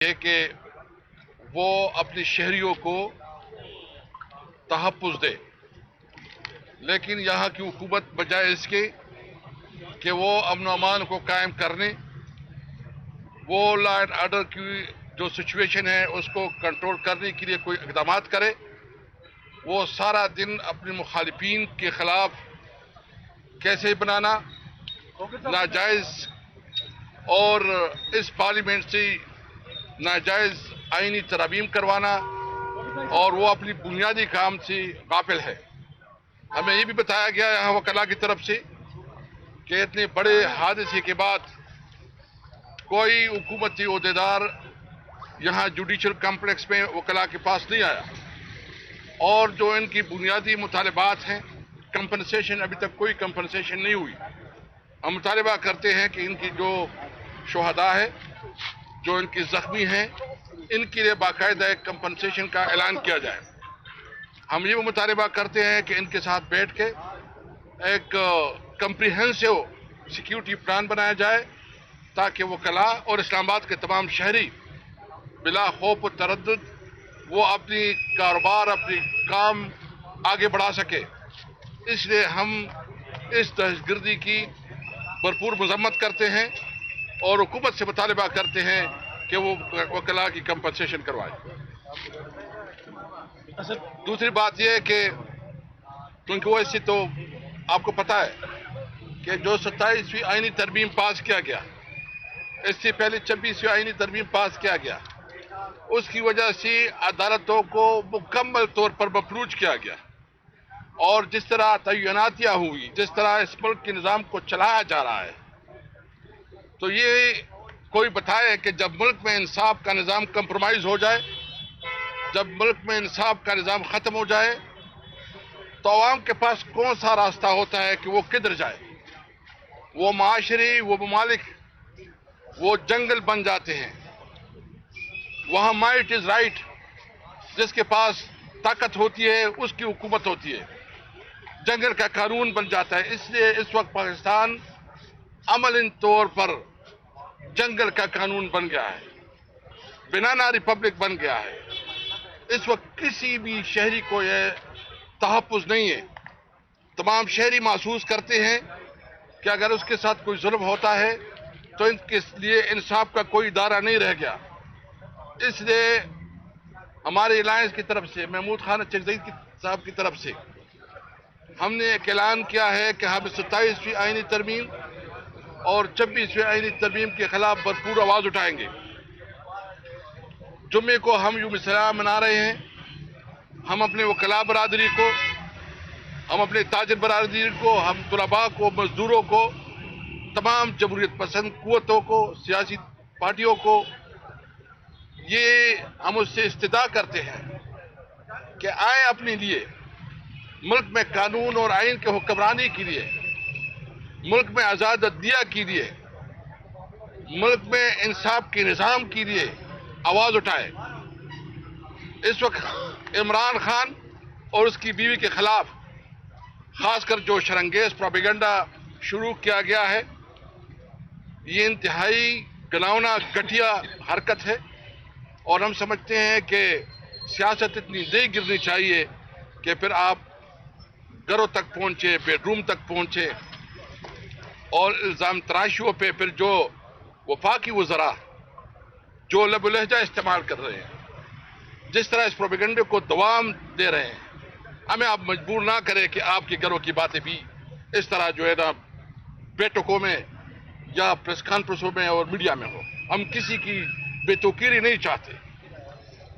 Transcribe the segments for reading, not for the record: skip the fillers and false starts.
یہ کہ وہ اپنی شہریوں کو تحفظ دے، لیکن یہاں کی حکومت بجائے اس کے کہ وہ امن و امان کو قائم کرنے، وہ لا اینڈ آرڈر کی جو سچویشن ہے اس کو کنٹرول کرنے کے لیے کوئی اقدامات کرے، وہ سارا دن اپنے مخالفین کے خلاف کیسے بنانا، ناجائز اور اس پارلیمنٹ سے ناجائز آئینی ترامیم کروانا، اور وہ اپنی بنیادی کام سے غافل ہے۔ ہمیں یہ بھی بتایا گیا یہاں وکلاء کی طرف سے کہ اتنے بڑے حادثے کے بعد کوئی حکومتی عہدیدار یہاں جوڈیشل کمپلیکس میں وکلاء کے پاس نہیں آیا، اور جو ان کی بنیادی مطالبات ہیں، کمپنسیشن، ابھی تک کوئی کمپنسیشن نہیں ہوئی۔ ہم مطالبہ کرتے ہیں کہ ان کی جو شہداء ہے، جو ان کی زخمی ہیں، ان کے لیے باقاعدہ ایک کمپنسیشن کا اعلان کیا جائے۔ ہم یہ مطالبہ کرتے ہیں کہ ان کے ساتھ بیٹھ کے ایک کمپریہنسو سیکیورٹی پلان بنایا جائے تاکہ وکلاء اور اسلام آباد کے تمام شہری بلا خوف و تردد وہ اپنی کاروبار، اپنی کام آگے بڑھا سکے۔ اس لیے ہم اس دہشت گردی کی بھرپور مذمت کرتے ہیں اور حکومت سے مطالبہ کرتے ہیں کہ وہ وکلاء کی کمپنسیشن کروائے۔ دوسری بات یہ ہے کہ کیونکہ وہ اس سے تو آپ کو پتا ہے کہ جو 27ویں آئینی ترمیم پاس کیا گیا، اس سے پہلے 26ویں آئینی ترمیم پاس کیا گیا، اس کی وجہ سے عدالتوں کو مکمل طور پر مفلوج کیا گیا، اور جس طرح تعیناتیاں ہوئی، جس طرح اس ملک کے نظام کو چلایا جا رہا ہے، تو یہ کوئی بتائے کہ جب ملک میں انصاف کا نظام کمپرومائز ہو جائے، جب ملک میں انصاف کا نظام ختم ہو جائے، تو عوام کے پاس کون سا راستہ ہوتا ہے کہ وہ کدھر جائے؟ وہ معاشرے، وہ ممالک، وہ جنگل بن جاتے ہیں۔ وہاں مائٹ از رائٹ، جس کے پاس طاقت ہوتی ہے اس کی حکومت ہوتی ہے، جنگل کا قانون بن جاتا ہے۔ اس لیے اس وقت پاکستان عملی طور پر جنگل کا قانون بن گیا ہے، بنانا ریپبلک بن گیا ہے۔ اس وقت کسی بھی شہری کو یہ تحفظ نہیں ہے۔ تمام شہری محسوس کرتے ہیں کہ اگر اس کے ساتھ کوئی ظلم ہوتا ہے تو ان کے لیے انصاف کا کوئی ادارہ نہیں رہ گیا۔ اس لیے ہمارے الائنس کی طرف سے، محمود خان چکزئی صاحب کی طرف سے، ہم نے ایک اعلان کیا ہے کہ ہم 27ویں آئینی ترمیم اور 26ویں آئینی ترمیم کے خلاف بھرپور آواز اٹھائیں گے۔ جمعے کو ہم یوم سیاہ منا رہے ہیں۔ ہم اپنے وکلاء برادری کو، ہم اپنے تاجر برادری کو، ہم طلباء کو، مزدوروں کو، تمام جمہوریت پسند قوتوں کو، سیاسی پارٹیوں کو، یہ ہم اس سے استدعا کرتے ہیں کہ آئیں اپنے لیے، ملک میں قانون اور آئین کے حکمرانی کے لیے، ملک میں آزاد عدلیہ کے لیے، ملک میں انصاف کے نظام کے لیے آواز اٹھائے۔ اس وقت عمران خان اور اس کی بیوی کے خلاف خاص کر جو شرانگیز پروپیگنڈا شروع کیا گیا ہے، یہ انتہائی گھناؤنا گھٹیا حرکت ہے، اور ہم سمجھتے ہیں کہ سیاست اتنی نہیں گرنی چاہیے کہ پھر آپ گھروں تک پہنچے، بیڈ روم تک پہنچے، اور الزام تراشیوں پہ پھر جو وفاقی وزراء جو لب و لہجہ استعمال کر رہے ہیں، جس طرح اس پروپیگنڈے کو دوام دے رہے ہیں، ہمیں آپ مجبور نہ کریں کہ آپ کے گھروں کی باتیں بھی اس طرح جو ہے نا بیٹھکوں میں یا پریس کانفرنسوں میں اور میڈیا میں ہو۔ ہم کسی کی بے توقیری نہیں چاہتے،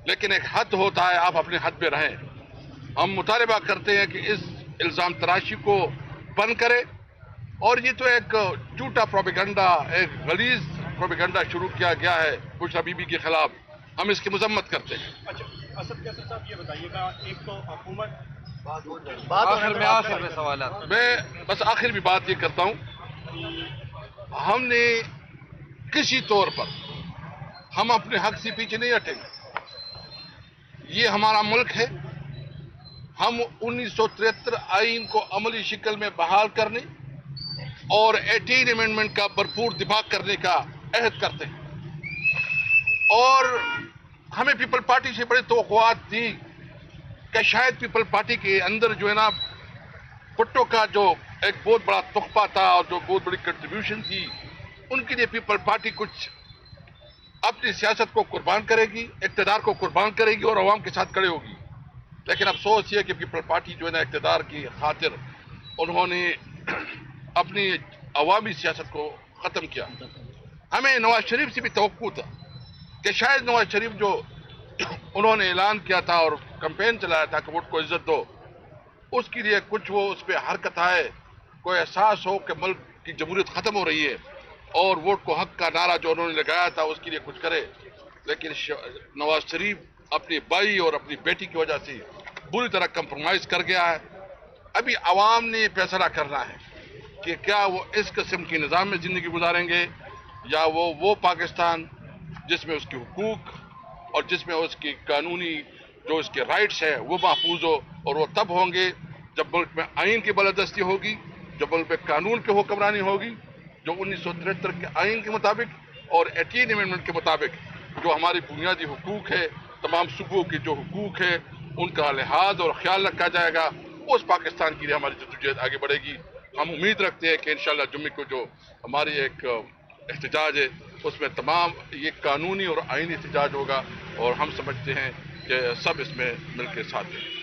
لیکن ایک حد ہوتا ہے، آپ اپنے حد پہ رہیں۔ ہم مطالبہ کرتے ہیں کہ اس الزام تراشی کو بند کرے، اور یہ تو ایک جھوٹا پروپیگنڈا، ایک غلیظ پروپیگنڈا شروع کیا گیا ہے بشریٰ بی بی کے خلاف، ہم اس کی مذمت کرتے ہیں۔ اچھا، اسد کیسر صاحب یہ بتائیے گا، ایک تو حکومت آخر میں سوالات، میں بس آخر بھی بات یہ کرتا ہوں، ہم نے کسی طور پر ہم اپنے حق سے پیچھے نہیں ہٹیں گے۔ یہ ہمارا ملک ہے، ہم 1973 آئین کو عملی شکل میں بحال کرنے اور 18 امینڈمنٹ کا بھرپور دفاع کرنے کا عہد کرتے ہیں، اور ہمیں پیپل پارٹی سے بڑی توقعات تھی کہ شاید پیپل پارٹی کے اندر جو ہے نا بھٹو کا جو ایک بہت بڑا تحفہ تھا اور جو بہت بڑی کنٹریبیوشن تھی، ان کے لیے پیپل پارٹی کچھ اپنی سیاست کو قربان کرے گی، اقتدار کو قربان کرے گی اور عوام کے ساتھ کھڑے ہوگی. لیکن افسوس یہ کہ پیپل پارٹی جو ہے نا اقتدار کی خاطر انہوں نے اپنی عوامی سیاست کو ختم کیا. ہمیں نواز شریف سے بھی توقع تھا کہ شاید نواز شریف جو انہوں نے اعلان کیا تھا اور کمپین چلایا تھا کہ ووٹ کو عزت دو، اس کے لیے کچھ وہ اس پہ حرکت آئے، کوئی احساس ہو کہ ملک کی جمہوریت ختم ہو رہی ہے اور ووٹ کو حق کا نعرہ جو انہوں نے لگایا تھا اس کے لیے کچھ کرے. لیکن نواز شریف اپنی بائی اور اپنی بیٹی کی وجہ سے بری طرح کمپرومائز کر گیا ہے. ابھی عوام نے فیصلہ کرنا ہے کہ کیا وہ اس قسم کے نظام میں زندگی گزاریں گے یا وہ پاکستان جس میں اس کے حقوق اور جس میں اس کی قانونی جو اس کے رائٹس ہیں وہ محفوظ ہو. اور وہ تب ہوں گے جب ملک میں آئین کی بالادستی ہوگی، جب ملک میں قانون کی حکمرانی ہوگی، جو 1973 کے آئین کے مطابق اور 18 امینڈمنٹ کے مطابق جو ہماری بنیادی حقوق ہے، تمام صوبوں کے جو حقوق ہے ان کا لحاظ اور خیال رکھا جائے گا. اس پاکستان کے لیے ہماری جدوجہد آگے بڑھے گی. ہم امید رکھتے ہیں کہ انشاءاللہ جمعے کو جو ہماری ایک احتجاج ہے اس میں تمام یہ قانونی اور آئینی احتجاج ہوگا اور ہم سمجھتے ہیں کہ سب اس میں مل کے ساتھ ہیں.